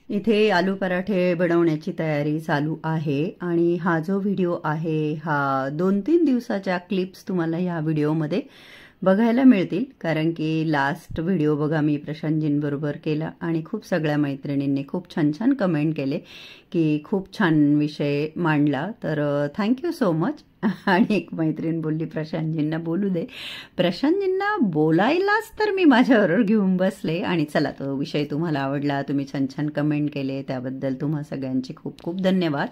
इथे आलू पराठे बनवण्याची तयारी चालू आहे आणि हा जो व्हिडिओ आहे हा 2-3 दिवसाच्या क्लिप्स तुम्हाला ह्या व्हिडिओमध्ये बघायला मिळतील, कारण की लास्ट व्हिडिओ बघा मी प्रशांतजींबरोबर केला आणि खूप सगळ्या मैत्रिणींनी खूप छान छान कमेंट केले की खूप छान विषय मांडला, तर थँक्यू सो मच. आणि एक मैत्रीण बोलली प्रशांतजींना बोलू दे. प्रशांतजींना बोलायलाच तर मी माझ्याबरोबर घेऊन बसले आणि चला तो विषय तुम्हाला आवडला, तुम्ही छान छान कमेंट केले त्याबद्दल तुम्हा सगळ्यांचे खूप खूप धन्यवाद.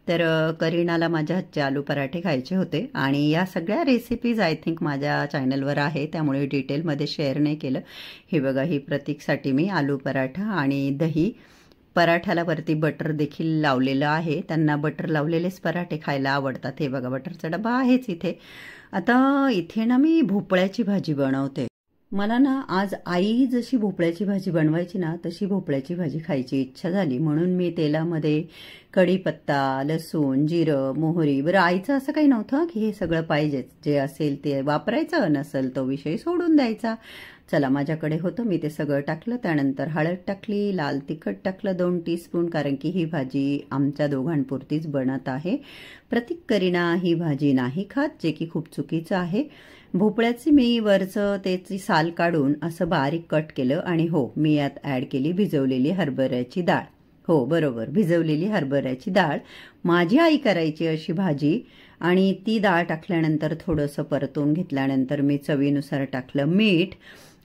तर करीनाला माझ्या हातचे आलू पराठे खायचे होते आणि या सगळ्या रेसिपीज आय थिंक माझ्या चॅनलवर आहे, त्यामुळे डिटेलमध्ये शेअर नाही केलं. हे बघा, ही प्रतीकसाठी मी आलू पराठा आणि दही, पराठ्याला वरती बटर देखील लावलेलं आहे. त्यांना बटर लावलेलेच पराठे खायला आवडतात. हे बघा, बटरचा डबा आहेच इथे. आता इथे ना मी भोपळ्याची भाजी बनवते. मला ना आज आई जशी भोपळ्याची भाजी बनवायची ना तशी भोपळ्याची भाजी खायची इच्छा झाली, म्हणून मी तेलामध्ये कढीपत्ता, लसूण, जिरं, मोहरी, बरं आईचं असं काही नव्हतं की हे सगळं पाहिजेच, जे असेल ते वापरायचं, नसेल तो विषय सोडून द्यायचा. चला माझ्याकडे होतं, मी ते सगळं टाकलं. त्यानंतर हळद टाकली, लाल तिखट टाकलं 2 टीस्पून, कारण की ही भाजी आमच्या दोघांपुरतीच बनत आहे. प्रतीक, करीना ही भाजी नाही खात, जे की खूप चुकीचं आहे. भोपळ्याची मी वरचं त्याची साल काढून असं बारीक कट केलं आणि हो, मी यात ॲड केली भिजवलेली हरभऱ्याची डाळ. हो बरोबर, भिजवलेली हरभऱ्याची डाळ. माझी आई करायची अशी भाजी. आणि ती डाळ टाकल्यानंतर थोडंसं परतून घेतल्यानंतर मी चवीनुसार टाकलं मीठ,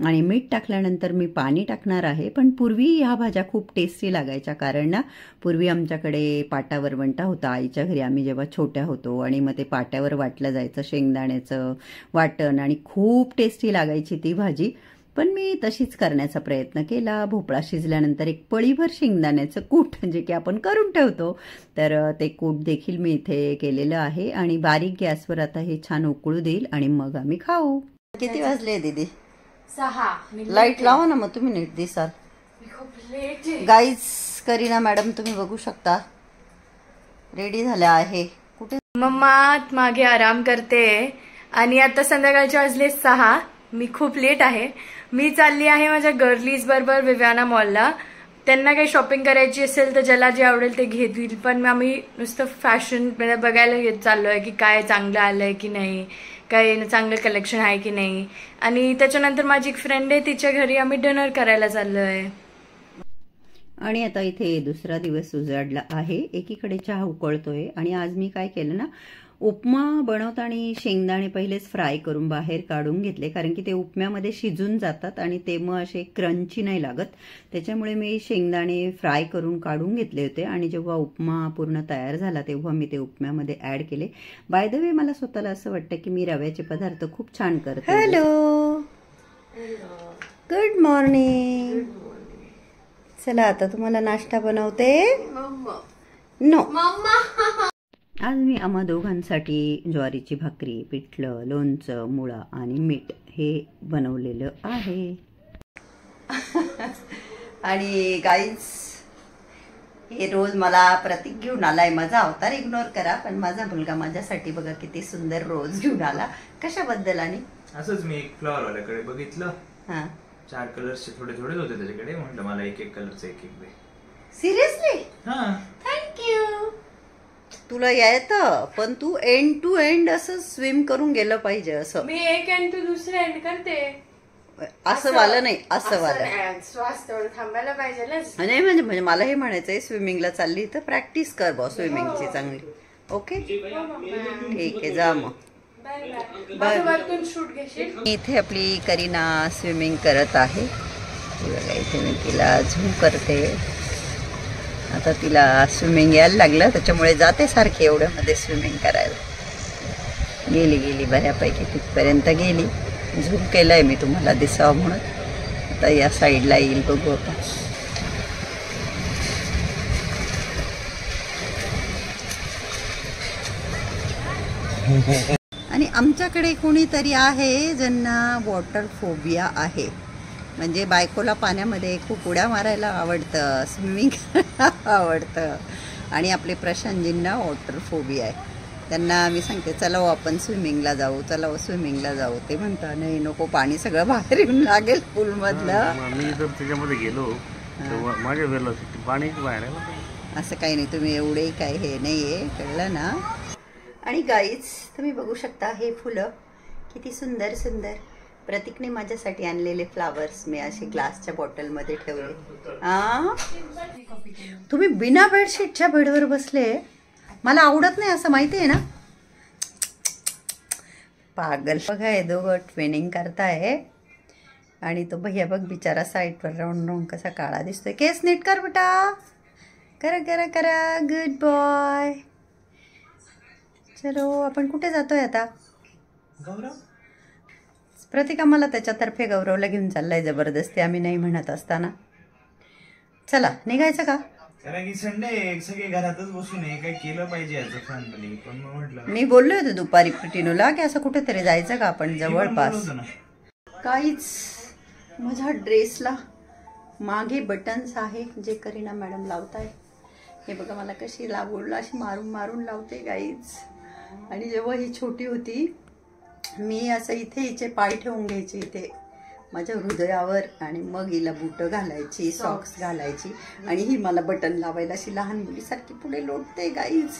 आणि मीठ टाकल्यानंतर मी पाणी टाकणार आहे. पण पूर्वी ह्या भाज्या खूप टेस्टी लागायच्या, कारण ना पूर्वी आमच्याकडे पाटावर वंटा होता आईच्या घरी, आम्ही जेव्हा छोट्या होतो, आणि मग ते पाट्यावर वाटलं जायचं शेंगदाण्याचं वाटण आणि खूप टेस्टी लागायची ती भाजी. पण मी तशीच करण्याचा प्रयत्न केला. भोपळा शिजल्यानंतर एक पळीभर शेंगदाण्याचं कूट जे की आपण करून ठेवतो, तर ते कूट देखील मी इथे केलेलं आहे आणि बारीक गॅसवर आता हे छान उकळू देईल आणि मग आम्ही खाऊ. किती वाजले दीदी? 6. लाईट लावा ना, मग तुम्ही नीट दिसाल. गाईज, करीना मॅडम तुम्ही बघू शकता रेडी झाल्या आहे. कुठे मम्मा मागे आराम करते आणि आता संध्याकाळचे वाजले 6. मी खूप लेट आहे. मी चालली आहे माझ्या गर्लीज बरोबर विव्याना मॉलला. त्यांना काही शॉपिंग करायची असेल तर ज्याला जे आवडेल ते घेतील, पण आम्ही नुसतं फॅशन बघायला चाललोय की काय चांगलं आलंय की नाही, काय चांगलं कलेक्शन आहे की नाही. आणि त्याच्यानंतर माझी एक फ्रेंड आहे, तिच्या घरी आम्ही डिनर करायला चाललोय. आणि आता इथे दुसरा दिवस उजाडला आहे. एकीकडे चहा उकळतोय आणि आज मी काय केलं ना, उपमा बनवताना शेंगदाणे पहिलेच फ्राय करून बाहेर काढून घेतले, कारण की ते उपम्यामध्ये शिजून जातात आणि ते मग असे क्रंची नाही लागत. त्याच्यामुळे मी शेंगदाणे फ्राय करून काढून घेतले होते आणि जेव्हा उपमा पूर्ण तयार झाला तेव्हा मी ते उपम्यामध्ये ॲड केले. बाय द वे, मला स्वतःला असं वाटतं की मी रव्याचे पदार्थ खूप छान करते. Hello, good morning. चला आता तुम्हाला नाश्ता बनवते. नो, आज मी आम्हा दोघांसाठी ज्वारीची भाकरी, पिठलं, लोणचं, मुळा आणि मीठ हे बनवलेलं आहे. आणि गाईज, हे रोज मला प्रतीक घेऊन आलाय. माझा अवतार इग्नोर करा, पण माझा मुलगा माझ्यासाठी बघा किती सुंदर रोज घेऊन आला. कशाबद्दल? आणि असंच मी एक फ्लॉवर वाल्याकडे बघितलं, 4 कलर्सचे थोडे थोडे होते त्याच्याकडे, म्हटलं मला एक कलरचं एक दे. सिरियसली? हा, थँक्यू. तुला येतं, पण तू एंड टू एंड असं स्विम करून गेलं पाहिजे. असं मी एक एंड टू दुसरे एंड करते, असं वालं नाही, असं वालं श्वास तेवढं थांबायला पाहिजे. नाही म्हणजे मला हे म्हणायचंय, स्विमिंगला चालली तर प्रॅक्टिस कर बॉ स्विमिंगची चांगली. ओके, ठीक आहे, जा मग. इथे आपली करीना स्विमिंग करत आहे. इथे मी तिला झूम करते. आता तिला स्विमिंग यायला लागलं, त्याच्यामुळे जाते सारखी एवढ्यामध्ये स्विमिंग करायला. गेली बऱ्यापैकी तिथपर्यंत गेली. झूम केलंय मी तुम्हाला दिसावं म्हणून. आता या साईडला येईल, बघू आता. आणि आमच्याकडे कोणीतरी आहे ज्यांना वॉटर फोबिया आहे, म्हणजे बायकोला पाण्यामध्ये खूप उड्या मारायला आवडतं, स्विमिंग करायला आवडतं. आणि आपले प्रशांतजींना वॉटर फोबिया आहे. त्यांना मी सांगते चला आपण स्विमिंगला जाऊ, चला स्विमिंगला जाऊ. ते म्हणतात नाही नको, पाणी सगळं बाहेर येऊन लागेल पूलमधलं. मी जर त्याच्यामध्ये गेलो माझ्या वेळेला पाणी बाहेर आहे. असं काही नाही, तुम्ही एवढे काय हे नाहीये, कळलं ना. आणि गाईज तुम्ही बघू शकता हे फुलं किती सुंदर सुंदर. प्रतीकने माझ्यासाठी आणलेले फ्लावर्स मी असे ग्लासच्या बॉटलमध्ये ठेवले. तुम्ही बिना बेडशीटच्या बेडवर बसले, मला आवडत नाही असं माहिती आहे ना. पागल. बघा हे दोघं ट्रेनिंग करताय आणि तो भैया बघ बिचारा साईडवर राहून राहून कसा काळा दिसतोय. केस नीट कर बेटा, करा करा करा, गुड बॉय. चलो आपण कुठे जातोय आता. गौरव प्रतीक आम्हाला त्याच्यातर्फे गौरवला घेऊन चाललाय जबरदस्ती, आम्ही नाही म्हणत असताना. चला निघायचं का. कारण की संडे सगळे घरातच बसून काही केलं पाहिजे याचं फॅमिली. पण मग म्हटलं, मी बोललो होतो दुपारी टिनूला की असं कुठेतरी जायचं का आपण जवळपास. काहीच. माझ्या ड्रेसला मागे बटन्स आहे जे करीना मॅडम लावताय. हे बघा मला कशी लागवडला, अशी मारून मारून लावते गाईज. आणि जेव्हा ही छोटी होती मी असं इथे हिचे पाय ठेवून घ्यायचे इथे माझ्या हृदयावर आणि मग हिला बुटं घालायची, सॉक्स घालायची आणि ही मला बटन लावायला अशी लहान मुलीसारखी पुढे लोटते गाईज.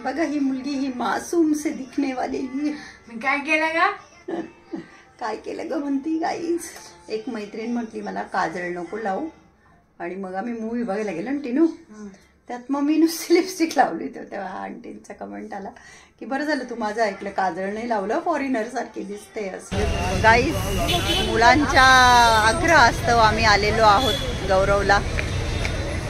बघा ही मुलगी, ही मासूम से दिखने वाली. काय केलं का, काय केलं ग म्हणती गाईज. एक मैत्रीण म्हटली मला काजळ नको लावू आणि मग आम्ही मूवी बघायला गेलो ना टिनू, त्यात मग मी नुसती लिपस्टिक लावली होती. तेव्हा आंटींचा कमेंट आला की बरं झालं तू माझं ऐकलं, काजळ नाही लावलं, फॉरेनर सारखी दिसते असं. गाईज मुलांच्या आग्रह असतं आम्ही आलेलो आहोत गौरवला.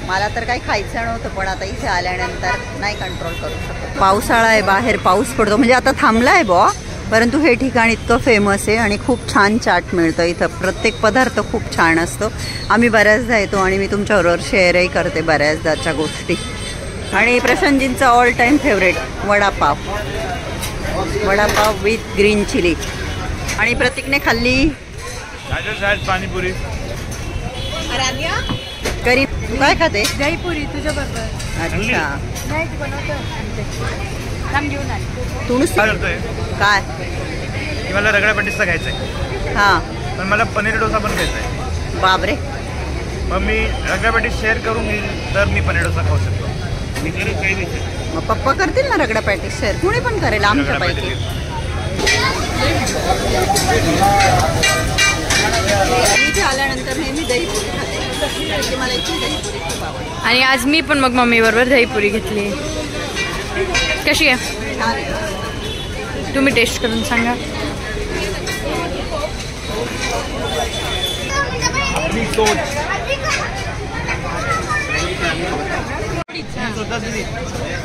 मला तर काही खायचं नव्हतं पण आता इथे आल्यानंतर नाही कंट्रोल करू शकत. पावसाळा आहे, बाहेर पाऊस पडतो, म्हणजे आता थांबला आहे बुवा, परंतु हे ठिकाण इतकं फेमस आहे आणि खूप छान चाट मिळतं इथं. प्रत्येक पदार्थ खूप छान असतो. आम्ही बऱ्याचदा येतो आणि मी तुमच्याबरोबर शेअरही करते बऱ्याचदाच्या गोष्टी. आणि प्रशांतजींचा all time favourite vada pav, vada pav with green chilli. आणि प्रतीकने खाल्ली पाणीपुरी. करी तू काय खाते. दहीपुरी तुझ्या बरोबर. अच्छा तू काय मला रगडा पॅटीसचा खायचा आहे. हां पण मला पनीर डोसा पण खायचा आहे. बापरे. मग मी रगडा पॅटीस शेअर करून घेईल तर मी पनीर डोसा खाऊ शकतो. मी करत काही नाही. मग पप्पा करतील ना रगडा पॅटीस शेअर, कुणी पण करेल आमच्या पैकी. इथे आल्यानंतर नेहमी दहीपुरी खाते, मला इथे दहीपुरी खूप आवडते. आणि आज मी पण मग मम्मी बरोबर दहीपुरी घेतली. कशी आहे तुम्ही टेस्ट करून सांगा.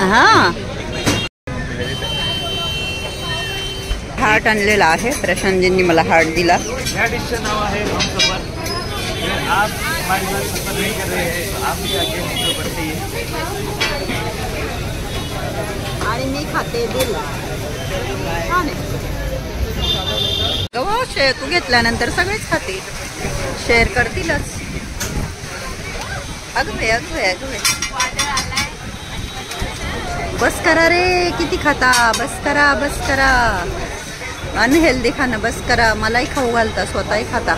हा हार्ट आणलेला आहे, प्रशांतजींनी मला हार्ट दिला. या डिशचं नाव आहे हमसफर. आप हमारे साथ सफर नहीं कर रहे हैं तो आप भी आगे नहीं बढ़ते हैं. आणि मी खाते दिल. छान आहे. शेअर तू घेतल्यानंतर सगळेच खाते, शेअर करतीलच. अगं बाई अगं बाई अगं बाई. बस करा रे, किती खाता, बस करा बस करा. अनहेल्दी खाणं बस करा. मलाही खाऊ घालता, स्वतःही खाता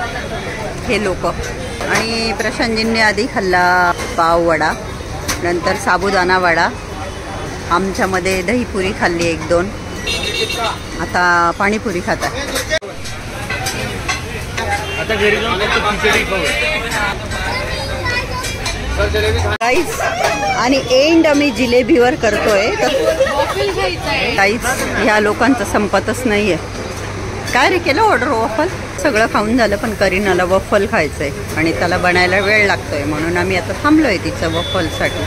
हे लोक. आणि प्रशांतजींनी आधी खाल्ला पाव वडा, नंतर साबुदाणा वडा, आमच्यामध्ये दहीपुरी खाल्ली 1-2, आता पाणीपुरी खाता. आता घरी जाऊन खिचडी खाऊ. काहीच. आणि एंड आम्ही जिलेबीवर करतोय. काहीच ह्या लोकांचं संपतच नाहीये. काय रे केलं ऑर्डर वफल. सगळं खाऊन झालं पण करीनाला वफल खायचंय आणि त्याला बनायला वेळ लागतोय, म्हणून आम्ही आता थांबलोय तिचं वफलसाठी.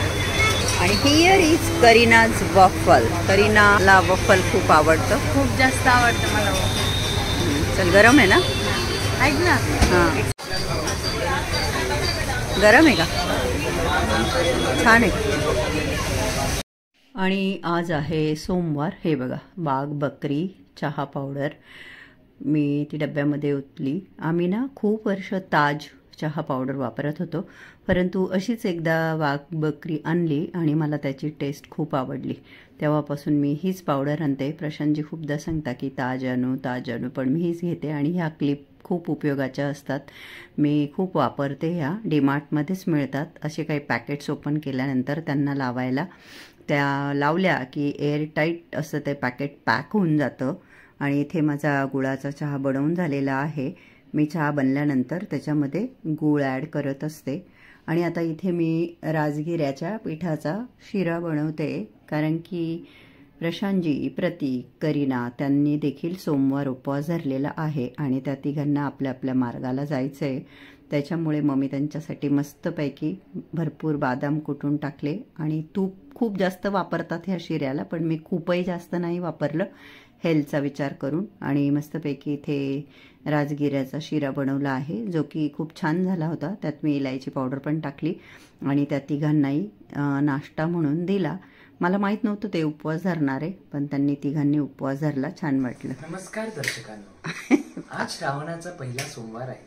आणि हिअर इज करीनाज वफल. करीनाला वफल खूप आवडतं, खूप जास्त आवडतं मला. चल गरम आहे ना, ऐक ना. हां गरम आहे का, छान आहे. आणि आज आहे सोमवार. हे बघा बाग बकरी चहा पावडर मी ती डब्यामध्ये ओतली. आम्ही ना खूप वर्ष ताज चहा पावडर वापरत होतो, परंतु अशीच एकदा वाघ बकरी आणली आणि मला त्याची टेस्ट खूप आवडली. तेव्हापासून मी हीच पावडर आणते. प्रशांतजी खूपदा सांगता की ताज आणू, पण मी हीच घेते. आणि ह्या क्लिप खूप उपयोगाच्या असतात. मी खूप वापरते ह्या. डीमार्टमध्येच मिळतात असे काही पॅकेट्स ओपन केल्यानंतर त्यांना लावायला. त्या लावल्या की एअरटाईट असं ते पॅकेट पॅक होऊन जातं. आणि इथे माझा गुळाचा चहा बनवून झालेला आहे. मी चहा बनल्यानंतर त्याच्यामध्ये गूळ ॲड करत असते. आणि आता इथे मी राजगिऱ्याच्या पिठाचा शिरा बनवते, कारण की प्रशांतजी, प्रतीक, करीना त्यांनी देखील सोमवार उपवास धरलेला आहे आणि त्या तिघांना आपल्या आपल्या मार्गाला जायचं आहे. त्याच्यामुळे मम्मी त्यांच्यासाठी मस्तपैकी भरपूर बदाम कुटून टाकले आणि तूप खूप जास्त वापरतात ह्या शिऱ्याला, पण मी खूपही जास्त नाही वापरलं हेल्थचा विचार करून. आणि मस्तपैकी इथे राजगिऱ्याचा शिरा बनवला आहे, जो की खूप छान झाला होता. त्यात मी इलायची पावडर पण टाकली आणि त्या तिघांनाही नाश्ता म्हणून दिला. मला माहित नव्हतं ते उपवास धरणार आहे, पण त्यांनी तिघांनी उपवास धरला. छान वाटलं. नमस्कार दर्शकांनो, आज श्रावणाचा पहिला सोमवार आहे,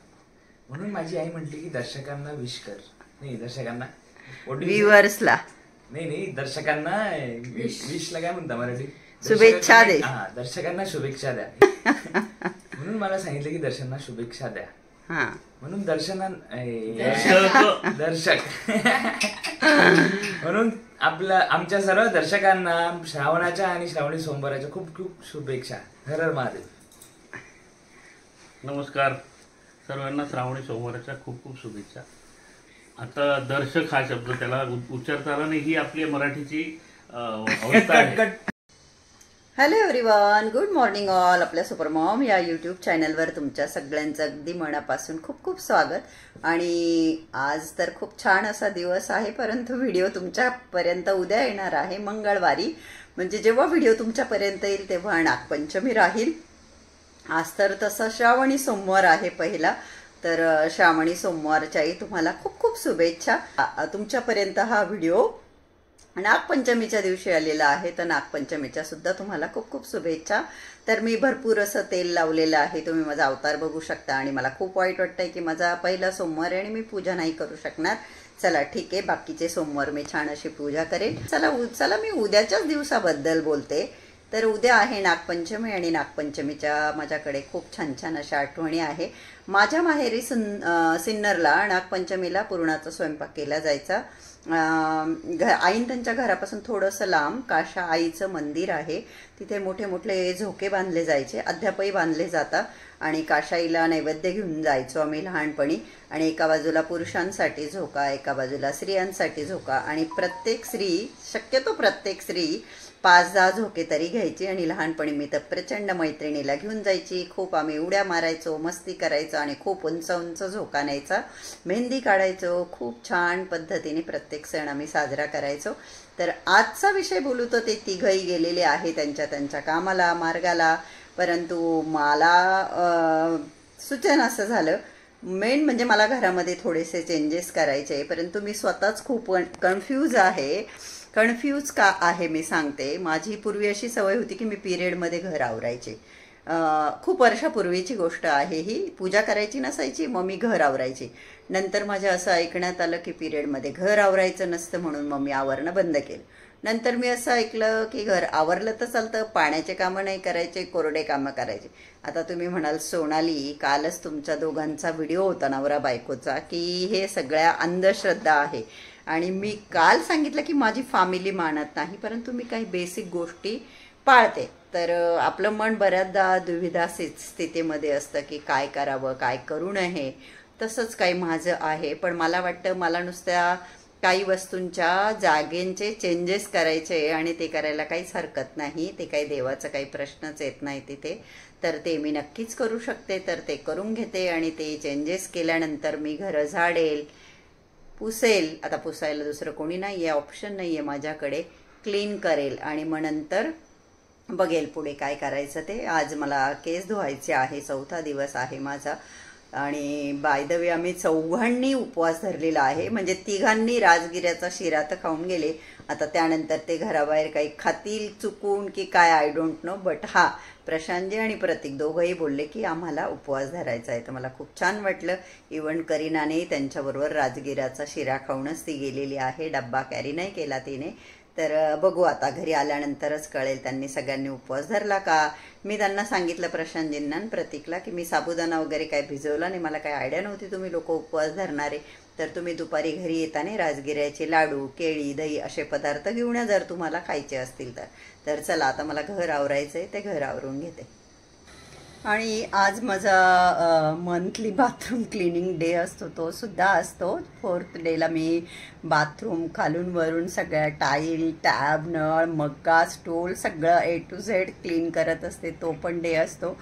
म्हणून माझी आई म्हटली की दर्शकांना विश कर. नाही, दर्शकांना व्ह्युअर्सला नाही दर्शकांना विशला काय म्हणता मराठी? शुभेच्छा दे. दर्शकांना शुभेच्छा द्या. म्हणून मला सांगितलं की दर्शकांना शुभेच्छा द्या. म्हणून दर्शक म्हणून आमच्या सर्व दर्शकांना श्रावणाच्या आणि श्रावणी सोमवाराच्या खूप खूप शुभेच्छा. हर हर महादेव. नमस्कार सर्वांना, श्रावणी सोमवाराच्या खूप खूप शुभेच्छा. आता दर्शक हा शब्द त्याला उच्चारता आला नाही, ही आपली मराठीची अवस्था आहे. Hello everyone, good morning all. आपल्या सुपरमॉम या यूट्यूब चॅनलवर तुमच्या सगळ्यांचं अगदी मनापासून खूप खूप स्वागत. आणि आज तर खूप छान असा दिवस आहे, परंतु व्हिडिओ तुमच्यापर्यंत उद्या येणार आहे मंगळवारी. म्हणजे जेव्हा व्हिडिओ तुमच्यापर्यंत येईल तेव्हा नागपंचमी राहील. आज तर तसा श्रावणी सोमवार आहे पहिला, तर श्रावणी सोमवारच्याही तुम्हाला खूप खूप शुभेच्छा. तुमच्यापर्यंत हा व्हिडिओ नागपंचमीच्या दिवशी आलेला आहे, तर नागपंचमीच्या सुद्धा तुम्हाला खूप खूप शुभेच्छा. तर मी भरपूर असं तेल लावलेलं आहे, तुम्ही माझा अवतार बघू शकता. आणि मला खूप वाईट वाटतंय की माझा पहिला सोमवार आहे आणि मी पूजा नाही करू शकणार. चला ठीक आहे, बाकीचे सोमवार मी छान अशी पूजा करेन. चला मी उद्याच्याच दिवसाबद्दल बोलते. तर उद्या आहे नागपंचमी आणि नागपंचमीच्या माझ्याकडे खूप छान छान अशा आठवणी आहे. माझ्या माहेरी सिन्नरला नागपंचमीला पुरणाचा स्वयंपाक केला जायचा. आईन त्यांच्या घरापासून थोडंसं लांब काशा आईचं मंदिर आहे, तिथे मोठे मोठे झोके बांधले जायचे, अद्यापही बांधले जातात. आणि काशाईला नैवेद्य घेऊन जायचो आम्ही लहानपणी. आणि एका बाजूला पुरुषांसाठी झोका, एका बाजूला स्त्रियांसाठी झोका. आणि शक्यतो प्रत्येक स्त्री 5-10 झोके तरी घ्यायची. आणि लहानपणी मी तर प्रचंड मैत्रिणीला घेऊन जायची. खूप आम्ही उड्या मारायचो, मस्ती करायचो आणि खूप उंच उंच झोका न्यायचा, मेहंदी काढायचो. खूप छान पद्धतीने प्रत्येक सण आम्ही साजरा करायचो. तर आजचा विषय बोलू तर ते तिघही गेलेले आहे त्यांच्या कामाला, मार्गाला. परंतु मला सूचन असं झालं, मेन म्हणजे मला घरामध्ये थोडेसे चेंजेस करायचे, परंतु मी स्वतःच खूप कन्फ्यूज आहे. कन्फ्यूज का आहे मी सांगते. माझी पूर्वी अशी सवय होती की मी पिरियडमध्ये घर आवरायचे. खूप वर्षापूर्वीची गोष्ट आहे ही. पूजा करायची नसायची, मग मी घर आवरायची. नंतर माझ्या असं ऐकण्यात आलं की पिरियडमध्ये घर आवरायचं नसतं, म्हणून मग मी आवरणं बंद केलं. नंतर मी असं ऐकलं की घर आवरलं तर चालतं, पाण्याचे कामं नाही करायचे, कोरडे कामं करायचे. आता तुम्ही म्हणाल सोनाली, कालच तुमच्या दोघांचा व्हिडिओ होता नवरा बायकोचा की हे सगळ्या अंधश्रद्धा आहे. आणि मी काल सांगितलं की माझी फॅमिली मानत नाही, परंतु मी काही बेसिक गोष्टी पाळते. तर आपलं मन बऱ्याचदा दुविधा स्थितीमध्ये असतं की काय करावं, काय करू नये. तसंच काही माझं आहे. पण मला वाटतं मला नुसत्या काही वस्तूंच्या जागेंचे चेंजेस करायचे आणि ते करायला काहीच हरकत नाही. ते काही देवाचा काही प्रश्नच येत नाही तिथे. तर ते मी नक्कीच करू शकते, तर ते करून घेते. आणि ते चेंजेस केल्यानंतर मी घरं झाडेल, पुसेल. आता पुसायला दुसरं कोणी नाही आहे, ऑप्शन नाही आहे माझ्याकडे. क्लीन करेल आणि मग नंतर बघेल पुढे काय करायचं ते. आज मला केस धुवायचे आहे, 4था दिवस आहे माझा. आणि बाय द वे आम्ही 4घांनी उपवास धरलेला आहे. म्हणजे 3घांनी राजगिऱ्याचा शिरा तर खाऊन गेले, आता त्यानंतर ते घराबाहेर काही खातील चुकून की काय I don't know. But Prashantji आणि प्रतीक दोघंही बोलले की आम्हाला उपवास धरायचा आहे. तर मला खूप छान वाटलं. इव्हन करीनाने त्यांच्याबरोबर राजगिऱ्याचा शिरा खाऊनच ती गेलेली आहे, डब्बा कॅरी नाही केला तिने. तर बघू आता घरी आल्यानंतरच कळेल त्यांनी सगळ्यांनी उपवास धरला का. मी त्यांना सांगितलं प्रशांतजींना आणि प्रतीकला की मी साबुदाणा वगैरे काय भिजवला नाही, मला काय आयडिया नव्हती तुम्ही लोक उपवास धरणारे. तर तुम्ही दुपारी घरी येताना राजगिऱ्याचे लाडू, केळी, दही असे पदार्थ घेऊन या जर तुम्हाला खायचे असतील तर चला आता मला घर आवरायचंय, ते घर आवरून घेते. आणि आज माझा मंथली बाथरूम क्लिनिंग डे असतो, तो सुद्धा असतो. 4th डेला मी बाथरूम खालून वरून सगळ्या टाईल, टॅब, नळ, मग्गा, स्टूल सगळं A to Z क्लीन करत असते, तो पण डे असतो.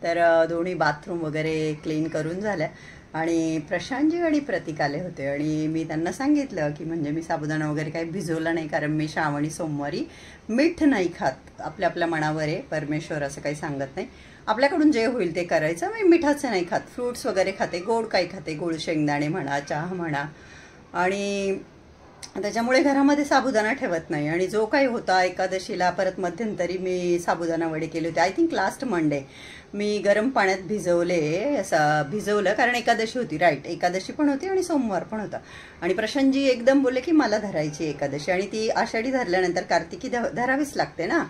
तर दोन्ही बाथरूम वगैरे क्लीन करून झाल्या आणि प्रशांतजी आणि प्रतीक आले होते आणि मी त्यांना सांगितलं की म्हणजे मी साबुदाणा वगैरे काही भिजवला नाही, कारण मी श्रावणी सोमवारी मीठ नाही खात. आपल्या आपल्या मनावर आहे, परमेश्वर असं काही सांगत नाही, आपल्याकडून जे होईल ते करायचं. मी मिठाचं नाही खात, फ्रूट्स वगैरे खाते, गोड काही खाते, गोड शेंगदाणे म्हणा, चहा म्हणा. आणि त्याच्यामुळे घरामध्ये साबुदाणा ठेवत नाही. आणि जो काही होता एकादशीला, परत मध्यंतरी मी साबुदाणा वडे केले होते, आय थिंक लास्ट मंडे मी गरम पाण्यात भिजवलं कारण एकादशी होती, राईट, एकादशी पण होती आणि सोमवार पण होता. आणि प्रशांतजी एकदम बोलले की मला धरायची एकादशी आणि ती आषाढी धरल्यानंतर कार्तिकी धरावीच लागते ना.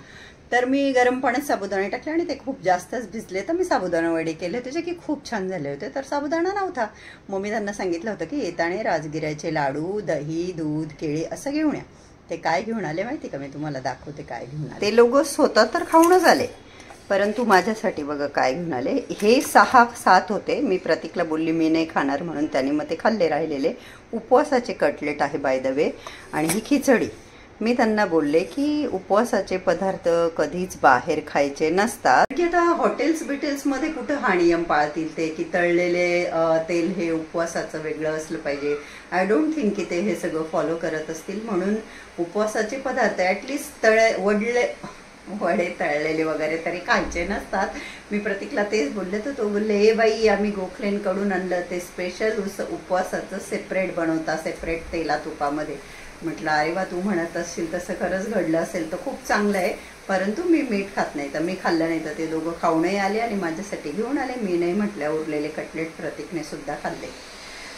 तर मी गरम पाण्यात साबुदाणे टाकले आणि ते खूप जास्तच भिजले, तर मी साबुदाणा वडे केले होते जे की खूप छान झाले होते. तर साबुदाणा नव्हता, मग मी त्यांना सांगितलं होतं की येताना राजगिऱ्याचे लाडू, दही, दूध, केळी असं घेऊन या. ते काय घेऊन आले माहिती का, मी तुम्हाला दाखवते काय घेऊन आले. ते लोगोस होता तर खाऊनच आले, परंतु माझ्यासाठी बघा काय घेऊन आले. हे 6-7 होते, मी प्रतीकला बोलली मी नाही खाणार म्हणून, त्यांनी मग ते खाल्ले राहिलेले. उपवासाचे कटलेट आहे बाय द वे. आणि ही खिचडी. मी त्यांना बोलले की उपवासाचे पदार्थ कधीच बाहेर खायचे नसतात, की आता हॉटेल्समध्ये कुठं हा नियम पाळतील ते की तळलेले तेल हे उपवासाचं वेगळं असलं पाहिजे. आय डोंट थिंक की ते हे सगळं फॉलो करत असतील. म्हणून उपवासाचे पदार्थ ॲटलिस्ट वडे तळलेले वगैरे तरी खायचे नसतात. मी प्रतीकला तेच बोलले, तर तो बोलले ए बाई आम्ही गोखलेंकडून आणलं, ते स्पेशल उपवासाचं सेपरेट बनवता, सेपरेट तेला तुपामध्ये. म्हटलं अरे वा, तू म्हणत असशील तसं खरंच घडलं असेल तर खूप चांगलं आहे, परंतु मी मीठ खात नाही, तर मी खाल्लं नाही. तर ते दोघं खाऊनही आले आणि माझ्यासाठी घेऊन आले. मी नाही म्हटल्या उरलेले कटलेट प्रतीकने सुद्धा खाल्ले.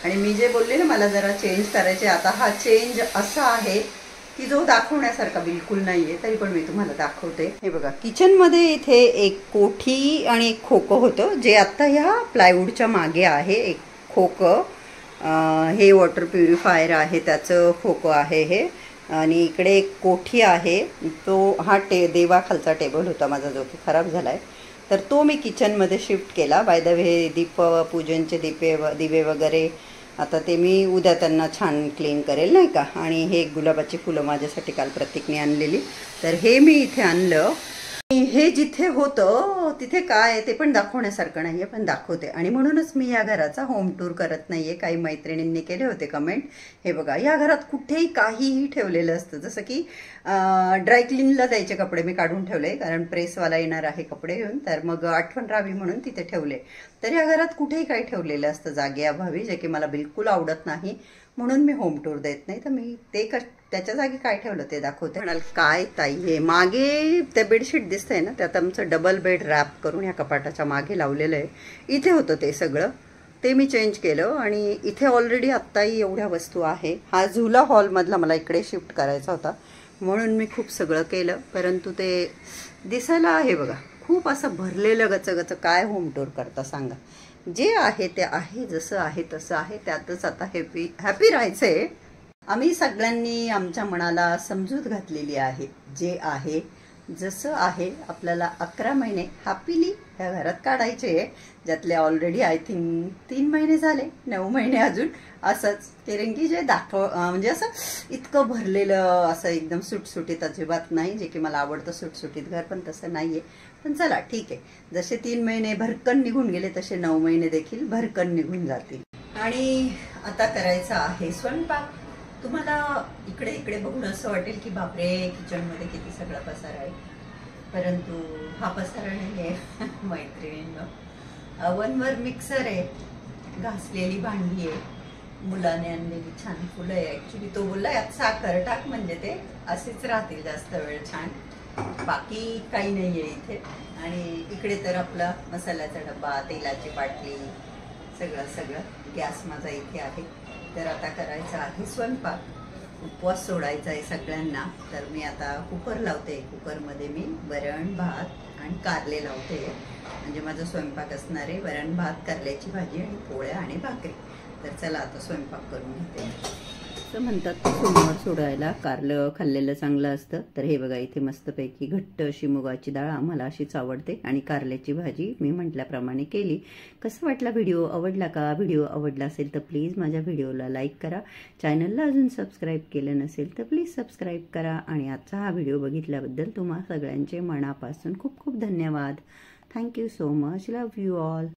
आणि मी जे बोलले ना मला जरा चेंज करायचे, आता हा चेंज असा आहे की जो दाखवण्यासारखा बिलकुल नाहीये, तरी पण मी तुम्हाला दाखवते. हे बघा, किचनमध्ये इथे एक कोठी आणि एक खोकं होतं, जे आता ह्या प्लायवूडच्या मागे आहे. एक खोकं, हे वॉटर प्युरिफायर आहे त्याचं खोकं आहे हे. आणि इकडे एक कोठी आहे, तो हा देवाखालचा टेबल होता माझा जो की खराब झाला आहे, तर तो मी किचनमध्ये शिफ्ट केला. बाय द वे दीपपूजनचे दिवे वगैरे आता ते मी उद्या त्यांना छान क्लीन करेल नाही का. आणि हे गुलाबाची फुलं माझ्यासाठी काल प्रतीकने आणलेली, तर हे मी इथे आणलं. हे जिथे होतं तिथे काय आहे ते पण दाखवण्यासारखं नाहीये, पण दाखवते. आणि म्हणूनच मी या घराचा होम टूर करत नाहीये. काही मैत्रिणींनी केले होते कमेंट. हे बघा, या घरात कुठेही काहीही ठेवलेलं असतं, जसं की ड्रायक्लीनला द्यायचे कपडे मी काढून ठेवले, कारण प्रेसवाला येणार आहे कपडे घेऊन, तर मग आठवण राहावी म्हणून तिथे ठेवले. तर या घरात कुठेही काही ठेवलेलं असतं जागेअभावी, जे की मला बिलकुल आवडत नाही, म्हणून मी होम टूर देत नाही. तर मी ते त्याच्या जागी काय ठेवलं ते दाखवते. म्हणाल काय ताई, हे मागे ते बेडशीट दिसतंय ना, त्यात आमचं डबल बेड रॅप करून या कपाटाच्या मागे लावलेलं आहे. इथे होतं ते सगळं, ते मी चेंज केलं. आणि इथे ऑलरेडी आत्ताही एवढ्या वस्तू आहे. हा झुला हॉलमधला मला इकडे शिफ्ट करायचा होता, म्हणून मी खूप सगळं केलं, परंतु ते दिसायला आहे बघा खूप असं भरलेलं गचगच. काय होम टूर करता सांगा. जे आहे ते आहे, जसं आहे तसं आहे, त्यातच आता हॅपी राहायचंय. आम्ही सगळ्यांनी आमच्या मनाला समजूत घातलेली आहे, जे आहे जसं आहे आपल्याला 11 महिने हॅपीली ह्या घरात काढायचे, ज्यातले ऑलरेडी आय थिंक 3 महिने झाले, 9 महिने अजून असंच. कारण की जे म्हणजे असं इतकं भरलेलं असं एकदम सुटसुटीत अजिबात नाही, जे की मला आवडतं सुटसुटीत घर, पण तसं नाहीये. पण चला ठीक आहे, जसे 3 महिने भरकन निघून गेले तसे 9 महिने देखील भरकन निघून जातील. आणि आता करायचा आहे स्वयंपाक. तुम्हाला इकडे बघून असं वाटेल की बापरे किचनमध्ये किती सगळा पसारा आहे, परंतु हा पसारा नाही आहे मैत्रिणींनो. अवनवर मिक्सर आहे, घासलेली भांडी आहे, मुलाने आणलेली छान फुलं आहे. ऍक्च्युली तो बोलला यात साखर टाक म्हणजे ते असेच राहतील जास्त वेळ छान, बाकी काही नाहीये इथे. आणि इकडे तर आपला मसाल्याचा डब्बा, तेलाची बाटली, सगळं गॅस माझा इथे आहे. तर आता करायचा आहे स्वयंपाक. उपवास सोडायचा आहे सगळ्यांना, तर मी आता कुकर लावते. कुकरमध्ये मी वरण भात आणि कारले लावते. म्हणजे माझा स्वयंपाक असणार आहे वरण भात, कारल्याची भाजी आणि पोळ्या आणि भाकरी. तर चला आता स्वयंपाक करून घेते. असं म्हणतात सोमवार सोडायला कारलं खाल्लेलं चांगलं असतं. तर हे बघा इथे मस्तपैकी घट्ट अशी मुगाची डाळ आम्हाला अशीच आवडते आणि कारल्याची भाजी मी म्हटल्याप्रमाणे केली. कसं वाटला व्हिडिओ? आवडला का? व्हिडिओ आवडला असेल तर प्लीज माझ्या व्हिडिओला लाईक करा. चॅनलला अजून सबस्क्राईब केलं नसेल तर प्लीज सबस्क्राईब करा. आणि आजचा हा व्हिडिओ बघितल्याबद्दल तुम्हा सगळ्यांचे मनापासून खूप खूप धन्यवाद. Thank you so much. Love you all.